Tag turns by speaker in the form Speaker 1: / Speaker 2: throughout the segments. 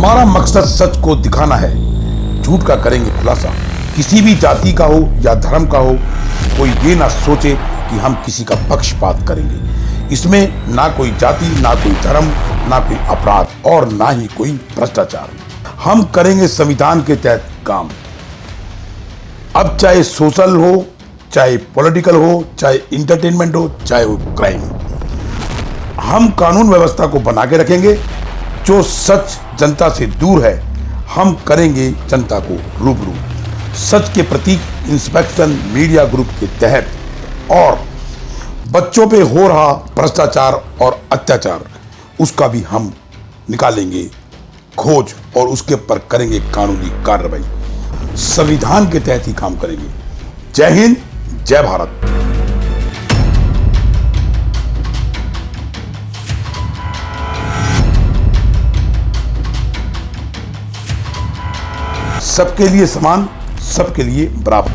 Speaker 1: हमारा मकसद सच को दिखाना है, झूठ का करेंगे खुलासा। किसी भी जाति का हो या धर्म का हो, कोई ये ना सोचे कि हम किसी का पक्षपात करेंगे। इसमें ना कोई जाति, ना कोई धर्म, ना कोई अपराध और ना ही कोई भ्रष्टाचार। हम करेंगे संविधान के तहत काम। अब चाहे सोशल हो, चाहे पॉलिटिकल हो, चाहे इंटरटेनमेंट हो, चाहे वो क्राइम, हम कानून व्यवस्था को बना के रखेंगे। जो सच जनता से दूर है, हम करेंगे जनता को रूबरू। सच के प्रतीक इंस्पेक्शन मीडिया ग्रुप के तहत और बच्चों पे हो रहा भ्रष्टाचार और अत्याचार, उसका भी हम निकालेंगे खोज और उसके ऊपर करेंगे कानूनी कार्रवाई। संविधान के तहत ही काम करेंगे। जय हिंद, जय भारत। सबके लिए समान, सबके लिए बराबर।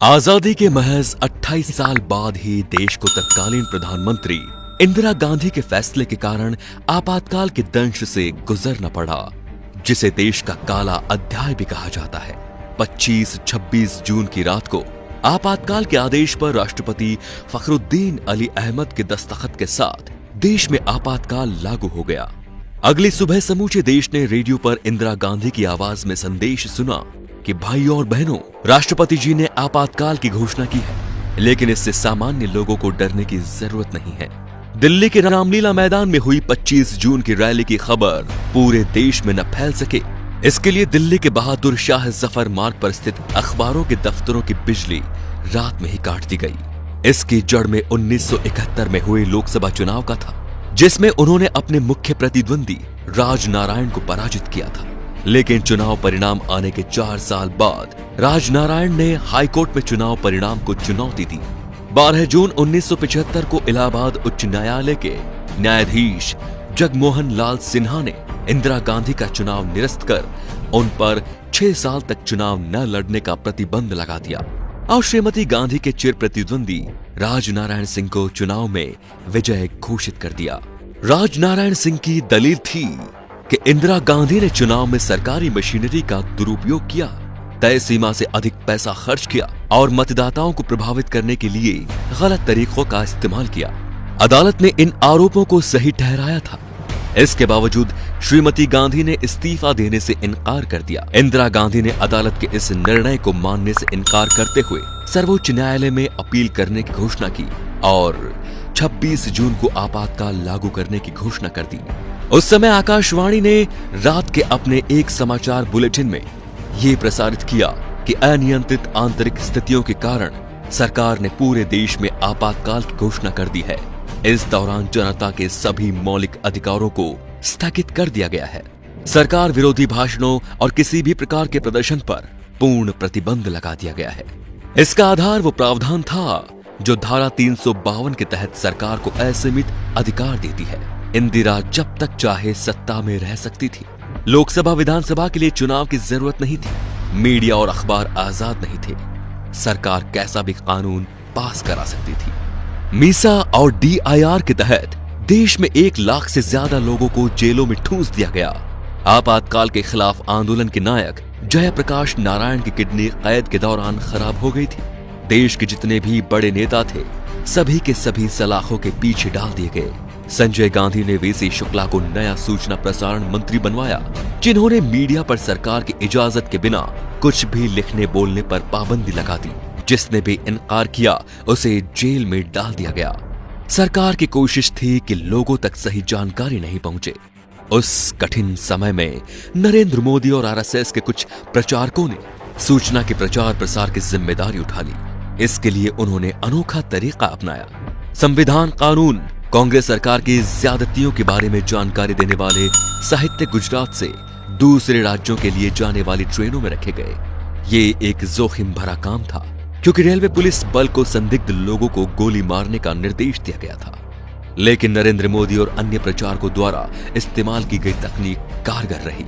Speaker 2: आजादी के महज 28 साल बाद ही देश को तत्कालीन प्रधानमंत्री इंदिरा गांधी के फैसले के कारण आपातकाल के दंश से गुजरना पड़ा, जिसे देश का काला अध्याय भी कहा जाता है। 25-26 जून की रात को आपातकाल के आदेश पर राष्ट्रपति फखरुद्दीन अली अहमद के दस्तखत के साथ देश में आपातकाल लागू हो गया। अगली सुबह समूचे देश ने रेडियो पर इंदिरा गांधी की आवाज में संदेश सुना कि भाइयों और बहनों, राष्ट्रपति जी ने आपातकाल की घोषणा की है, लेकिन इससे सामान्य लोगों को डरने की जरूरत नहीं है। दिल्ली के रामलीला मैदान में हुई 25 जून की रैली की खबर पूरे देश में न फैल सके, इसके लिए दिल्ली के बहादुर शाह जफर मार्ग पर स्थित अखबारों के दफ्तरों की बिजली रात में ही काट दी गई। इसकी जड़ में 1971 में हुए लोकसभा चुनाव का था, जिसमें उन्होंने अपने मुख्य प्रतिद्वंदी राजनारायण को पराजित किया था। लेकिन चुनाव परिणाम आने के 4 साल बाद राजनारायण ने हाईकोर्ट में चुनाव परिणाम को चुनौती दी। 12 जून 1975 को इलाहाबाद उच्च न्यायालय के न्यायाधीश जगमोहन लाल सिन्हा ने इंदिरा गांधी का चुनाव निरस्त कर उन पर 6 साल तक चुनाव न लड़ने का प्रतिबंध लगा दिया और श्रीमती गांधी के चिर प्रतिद्वंदी राजनारायण सिंह को चुनाव में विजय घोषित कर दिया। राजनारायण सिंह की दलील थी कि इंदिरा गांधी ने चुनाव में सरकारी मशीनरी का दुरुपयोग किया, तय सीमा से अधिक पैसा खर्च किया और मतदाताओं को प्रभावित करने के लिए गलत तरीकों का इस्तेमाल किया। अदालत ने इन आरोपों को सही ठहराया था। इसके बावजूद श्रीमती गांधी ने इस्तीफा देने से इनकार कर दिया। इंदिरा गांधी ने अदालत के इस निर्णय को मानने से इनकार करते हुए सर्वोच्च न्यायालय में अपील करने की घोषणा की और 26 जून को आपातकाल लागू करने की घोषणा कर दी। उस समय आकाशवाणी ने रात के अपने एक समाचार बुलेटिन में ये प्रसारित किया कि अनियंत्रित आंतरिक स्थितियों के कारण सरकार ने पूरे देश में आपातकाल की घोषणा कर दी है। इस दौरान जनता के सभी मौलिक अधिकारों को स्थगित कर दिया गया है। सरकार विरोधी भाषणों और किसी भी प्रकार के प्रदर्शन पर पूर्ण प्रतिबंध लगा दिया गया है। इसका आधार वो प्रावधान था जो धारा 352 के तहत सरकार को असीमित अधिकार देती है। इंदिरा जब तक चाहे सत्ता में रह सकती थी। लोकसभा विधानसभा के लिए चुनाव की जरूरत नहीं थी। मीडिया और अखबार आजाद नहीं थे। सरकार कैसा भी कानून पास करा सकती थी। मीसा और DIR के तहत देश में 1 लाख से ज्यादा लोगों को जेलों में ठूंस दिया गया। आपातकाल के खिलाफ आंदोलन के नायक जयप्रकाश नारायण की किडनी कैद के दौरान खराब हो गई थी। देश के जितने भी बड़े नेता थे, सभी के सभी सलाखों के पीछे डाल दिए गए। संजय गांधी ने VC शुक्ला को नया सूचना प्रसारण मंत्री बनवाया, जिन्होंने मीडिया पर सरकार की इजाजत के बिना कुछ भी लिखने बोलने पर पाबंदी लगा दी। जिसने भी इनकार किया उसे जेल में डाल दिया गया। सरकार की कोशिश थी कि लोगों तक सही जानकारी नहीं पहुंचे। उस कठिन समय में नरेंद्र मोदी और RSS के कुछ प्रचारकों ने सूचना के प्रचार प्रसार की जिम्मेदारी उठा ली। इसके लिए उन्होंने अनोखा तरीका अपनाया। संविधान कानून कांग्रेस सरकार की ज्यादतियों के बारे में जानकारी देने वाले साहित्य गुजरात से दूसरे राज्यों के लिए जाने वाली ट्रेनों में रखे गए। ये एक जोखिम भरा काम था, क्योंकि रेलवे पुलिस बल को संदिग्ध लोगों को गोली मारने का निर्देश दिया गया था। लेकिन नरेंद्र मोदी और अन्य प्रचारकों द्वारा इस्तेमाल की गई तकनीक कारगर रही।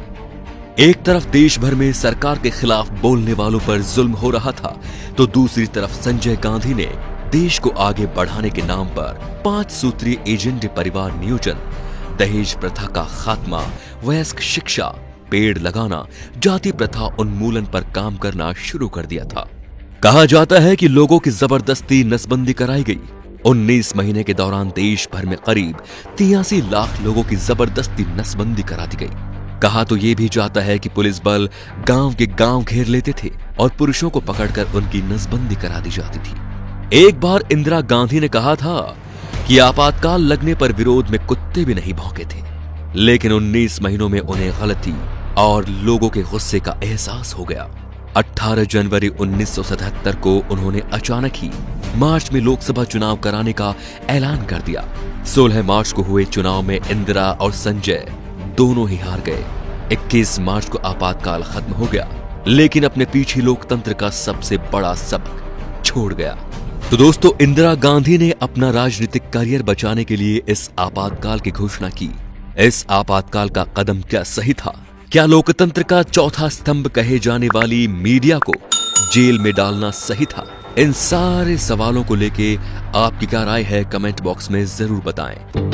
Speaker 2: एक तरफ देश भर में सरकार के खिलाफ बोलने वालों पर जुल्म हो रहा था, तो दूसरी तरफ संजय गांधी ने देश को आगे बढ़ाने के नाम पर 5 सूत्रीय एजेंडे परिवार नियोजन, दहेज प्रथा का खात्मा, वयस्क शिक्षा, पेड़ लगाना, जाति प्रथा उन्मूलन पर काम करना शुरू कर दिया था। कहा जाता है कि लोगों की जबरदस्ती नसबंदी कराई गई। 19 महीने के दौरान देश भर में करीब 83 लाख लोगों की जबरदस्ती नसबंदी करा दी गई। कहा तो यह भी जाता है कि पुलिस बल गांव के गांव घेर लेते थे और पुरुषों को पकड़कर उनकी नसबंदी करा दी जाती थी। एक बार इंदिरा गांधी ने कहा था कि आपातकाल लगने पर विरोध में कुत्ते भी नहीं भौंके थे, लेकिन 19 महीनों में उन्हें गलती और लोगों के गुस्से का एहसास हो गया। 18 जनवरी 1977 को उन्होंने अचानक ही मार्च में लोकसभा चुनाव कराने का ऐलान कर दिया। 16 मार्च को हुए चुनाव में इंदिरा और संजय दोनों ही हार गए। 21 मार्च को आपातकाल खत्म हो गया, लेकिन अपने पीछे लोकतंत्र का सबसे बड़ा सबक छोड़ गया। तो दोस्तों, इंदिरा गांधी ने अपना राजनीतिक करियर बचाने के लिए इस आपातकाल की घोषणा की। इस आपातकाल का कदम क्या सही था? क्या लोकतंत्र का चौथा स्तंभ कहे जाने वाली मीडिया को जेल में डालना सही था? इन सारे सवालों को लेके आपकी क्या राय है, कमेंट बॉक्स में जरूर बताएं।